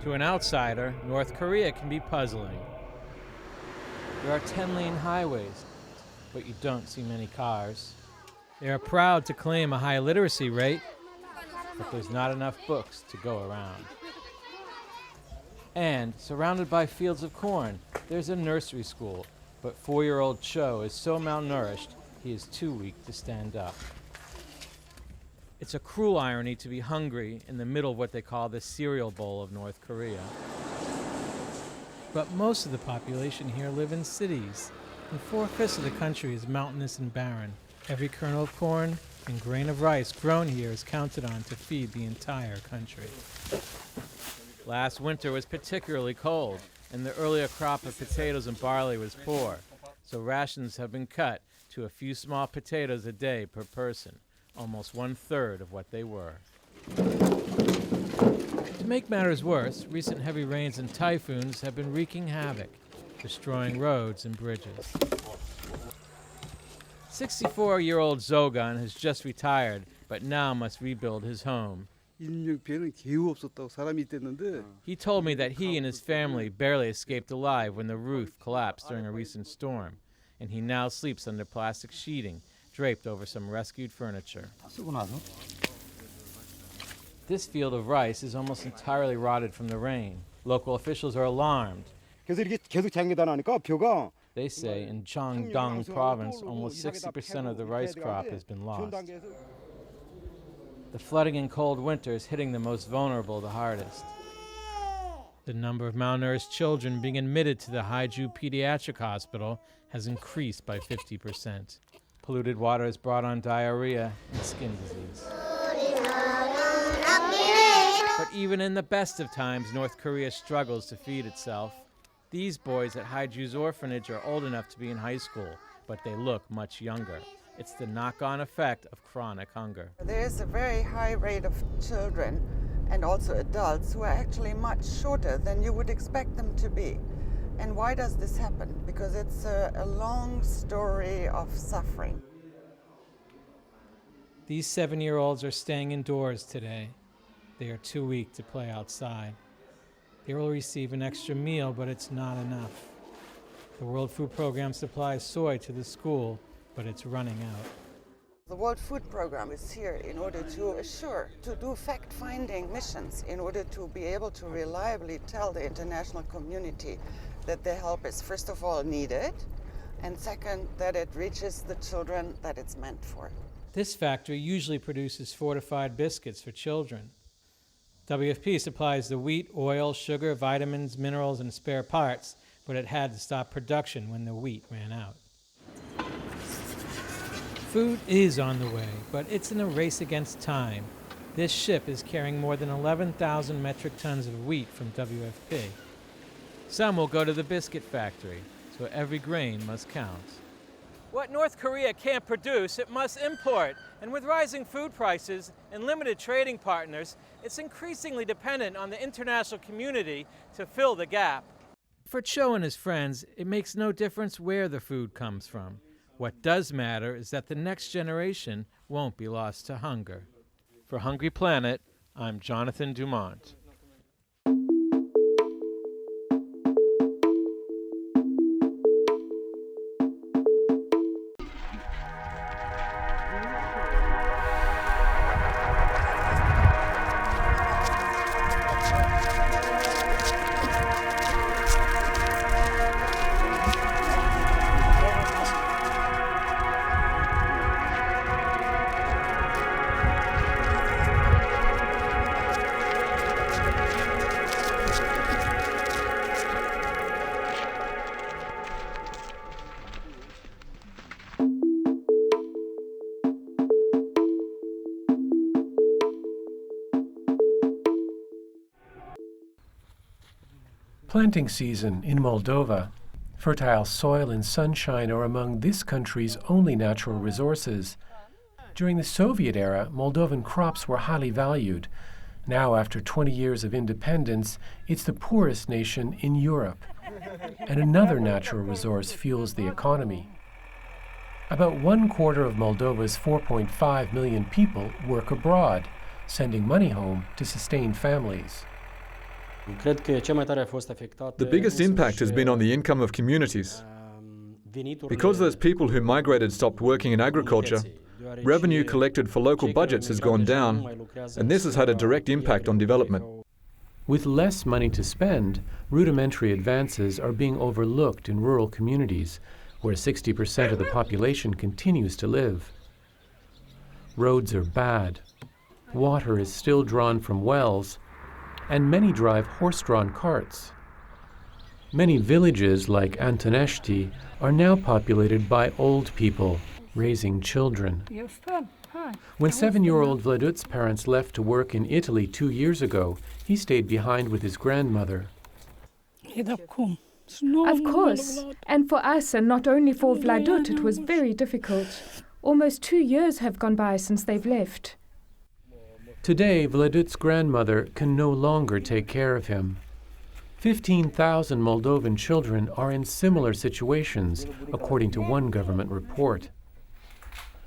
To an outsider, North Korea can be puzzling. There are 10-lane highways, but you don't see many cars. They are proud to claim a high literacy rate, but there's not enough books to go around. And, surrounded by fields of corn, there's a nursery school, but 4-year-old Cho is so malnourished, he is too weak to stand up. It's a cruel irony to be hungry in the middle of what they call the cereal bowl of North Korea. But most of the population here live in cities, and 4/5 of the country is mountainous and barren. Every kernel of corn and grain of rice grown here is counted on to feed the entire country. Last winter was particularly cold, and the earlier crop of potatoes and barley was poor, so rations have been cut to a few small potatoes a day per person, almost 1/3 of what they were. To make matters worse, recent heavy rains and typhoons have been wreaking havoc, destroying roads and bridges. 64-year-old Zogan has just retired, but now must rebuild his home. He told me that he and his family barely escaped alive when the roof collapsed during a recent storm, and he now sleeps under plastic sheeting draped over some rescued furniture. This field of rice is almost entirely rotted from the rain. Local officials are alarmed. They say in Cheongdong province, almost 60% of the rice crop has been lost. The flooding and cold winter is hitting the most vulnerable the hardest. The number of malnourished children being admitted to the Haeju Pediatric Hospital has increased by 50%. Polluted water has brought on diarrhea and skin disease. But even in the best of times, North Korea struggles to feed itself. These boys at Haeju's orphanage are old enough to be in high school, but they look much younger. It's the knock-on effect of chronic hunger. There is a very high rate of children and also adults who are actually much shorter than you would expect them to be. And why does this happen? Because it's a long story of suffering. These 7-year-olds are staying indoors today. They are too weak to play outside. They will receive an extra meal, but it's not enough. The World Food Program supplies soy to the school, but it's running out. The World Food Program is here in order to do fact-finding missions, in order to be able to reliably tell the international community that their help is, first of all, needed, and second, that it reaches the children that it's meant for. This factory usually produces fortified biscuits for children. WFP supplies the wheat, oil, sugar, vitamins, minerals, and spare parts, but it had to stop production when the wheat ran out. Food is on the way, but it's in a race against time. This ship is carrying more than 11,000 metric tons of wheat from WFP. Some will go to the biscuit factory, so every grain must count. What North Korea can't produce, it must import. And with rising food prices and limited trading partners, it's increasingly dependent on the international community to fill the gap. For Cho and his friends, it makes no difference where the food comes from. What does matter is that the next generation won't be lost to hunger. For Hungry Planet, I'm Jonathan Dumont. Planting season in Moldova. Fertile soil and sunshine are among this country's only natural resources. During the Soviet era, Moldovan crops were highly valued. Now, after 20 years of independence, it's the poorest nation in Europe. And another natural resource fuels the economy. About 1/4 of Moldova's 4.5 million people work abroad, sending money home to sustain families. The biggest impact has been on the income of communities. Because those people who migrated stopped working in agriculture, revenue collected for local budgets has gone down, and this has had a direct impact on development. With less money to spend, rudimentary advances are being overlooked in rural communities, where 60% of the population continues to live. Roads are bad, water is still drawn from wells, and many drive horse-drawn carts. Many villages like Antoneshti are now populated by old people, raising children. When 7-year-old Vladut's parents left to work in Italy 2 years ago, he stayed behind with his grandmother. Of course. And for us, and not only for Vladut, it was very difficult. Almost 2 years have gone by since they've left. Today, Vladut's grandmother can no longer take care of him. 15,000 Moldovan children are in similar situations, according to one government report.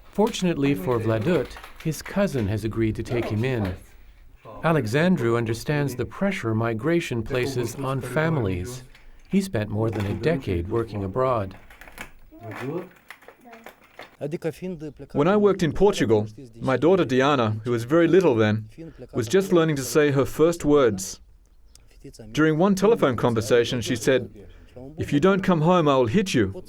Fortunately for Vladut, his cousin has agreed to take him in. Alexandru understands the pressure migration places on families. He spent more than a decade working abroad. When I worked in Portugal, my daughter Diana, who was very little then, was just learning to say her first words. During one telephone conversation, she said, "If you don't come home, I will hit you."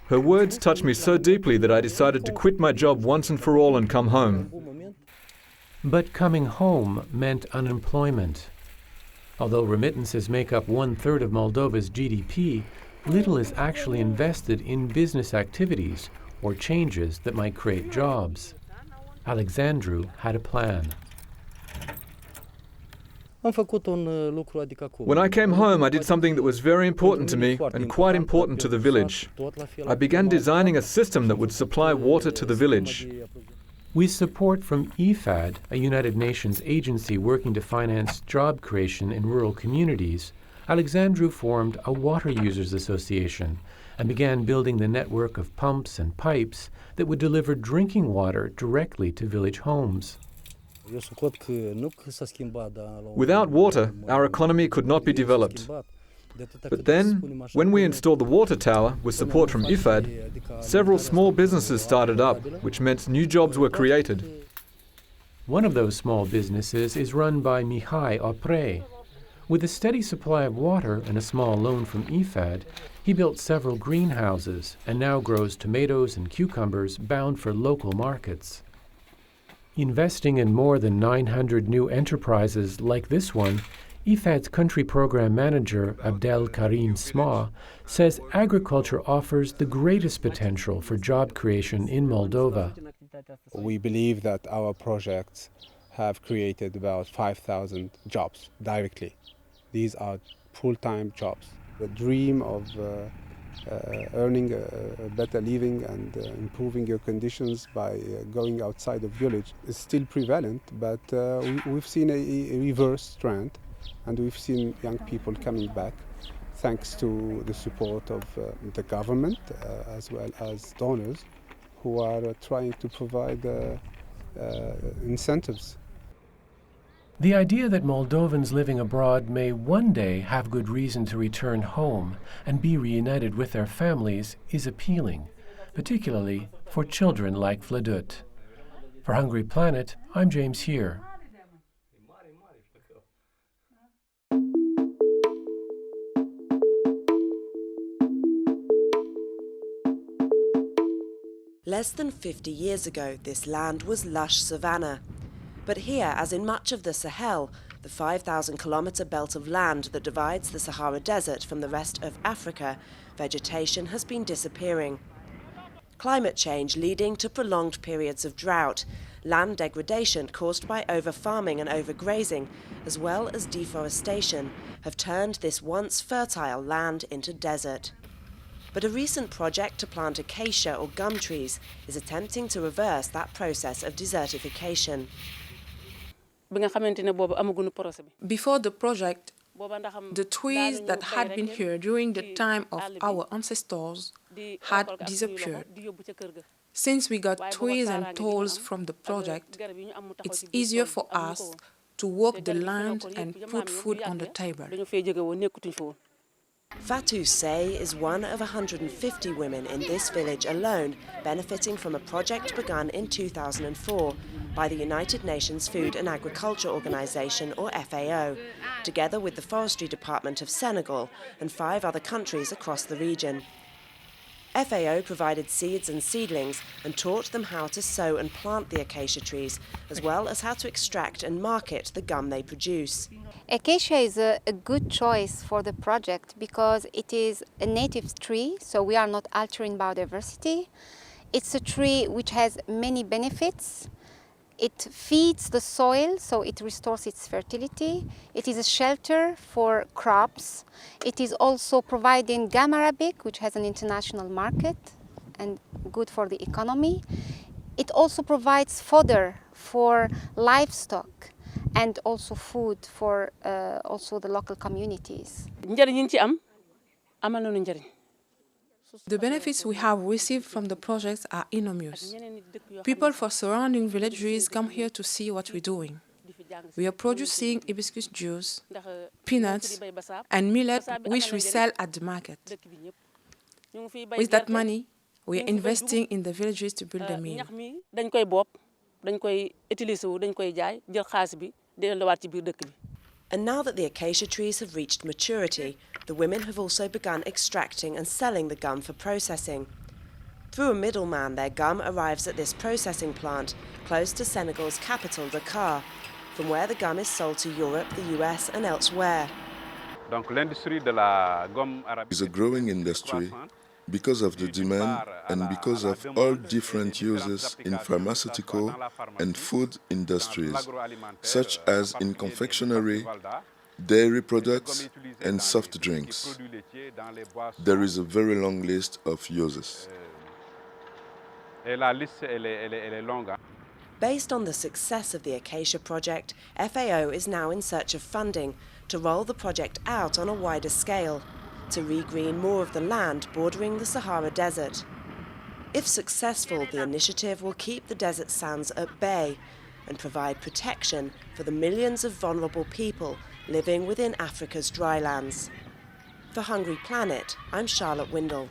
Her words touched me so deeply that I decided to quit my job once and for all and come home. But coming home meant unemployment. Although remittances make up 1/3 of Moldova's GDP, little is actually invested in business activities or changes that might create jobs. Alexandru had a plan. When I came home, I did something that was very important to me and quite important to the village. I began designing a system that would supply water to the village. With support from IFAD, a United Nations agency working to finance job creation in rural communities, Alexandru formed a water users association and began building the network of pumps and pipes that would deliver drinking water directly to village homes. Without water, our economy could not be developed. But then, when we installed the water tower with support from IFAD, several small businesses started up, which meant new jobs were created. One of those small businesses is run by Mihai Opre. With a steady supply of water and a small loan from IFAD, he built several greenhouses and now grows tomatoes and cucumbers bound for local markets. Investing in more than 900 new enterprises like this one, IFAD's country program manager, Abdel Karim Sma, says agriculture offers the greatest potential for job creation in Moldova. We believe that our projects have created about 5,000 jobs directly. These are full-time jobs. The dream of earning a better living and improving your conditions by going outside of village is still prevalent, but we've seen a reverse trend, and we've seen young people coming back thanks to the support of the government as well as donors who are trying to provide incentives. The idea that Moldovans living abroad may one day have good reason to return home and be reunited with their families is appealing, particularly for children like Vladut. For Hungry Planet, I'm James Here. Less than 50 years ago, this land was lush savanna. But here, as in much of the Sahel, the 5,000-kilometre belt of land that divides the Sahara Desert from the rest of Africa, vegetation has been disappearing. Climate change leading to prolonged periods of drought, land degradation caused by over-farming and over-grazing, as well as deforestation, have turned this once fertile land into desert. But a recent project to plant acacia or gum trees is attempting to reverse that process of desertification. Before the project, the trees that had been here during the time of our ancestors had disappeared. Since we got trees and tolls from the project, it's easier for us to work the land and put food on the table. Fatou Sey is one of 150 women in this village alone benefiting from a project begun in 2004 by the United Nations Food and Agriculture Organization, or FAO, together with the Forestry Department of Senegal and 5 other countries across the region. FAO provided seeds and seedlings and taught them how to sow and plant the acacia trees, as well as how to extract and market the gum they produce. Acacia is a good choice for the project because it is a native tree, so we are not altering biodiversity. It's a tree which has many benefits. It feeds the soil, so it restores its fertility. It is a shelter for crops. It is also providing gum arabic, which has an international market and good for the economy. It also provides fodder for livestock and also food for also the local communities. The benefits we have received from the projects are enormous. People from surrounding villages come here to see what we're doing. We are producing hibiscus juice, peanuts, and millet, which we sell at the market. With that money, we are investing in the villages to build a mill. And now that the acacia trees have reached maturity, the women have also begun extracting and selling the gum for processing. Through a middleman, their gum arrives at this processing plant close to Senegal's capital, Dakar, from where the gum is sold to Europe, the US and elsewhere. It's a growing industry because of the demand and because of all different uses in pharmaceutical and food industries, such as in confectionery, dairy products, and soft drinks. There is a very long list of uses. Based on the success of the Acacia project, FAO is now in search of funding to roll the project out on a wider scale, to regreen more of the land bordering the Sahara Desert. If successful, the initiative will keep the desert sands at bay and provide protection for the millions of vulnerable people living within Africa's drylands. For Hungry Planet, I'm Charlotte Windle.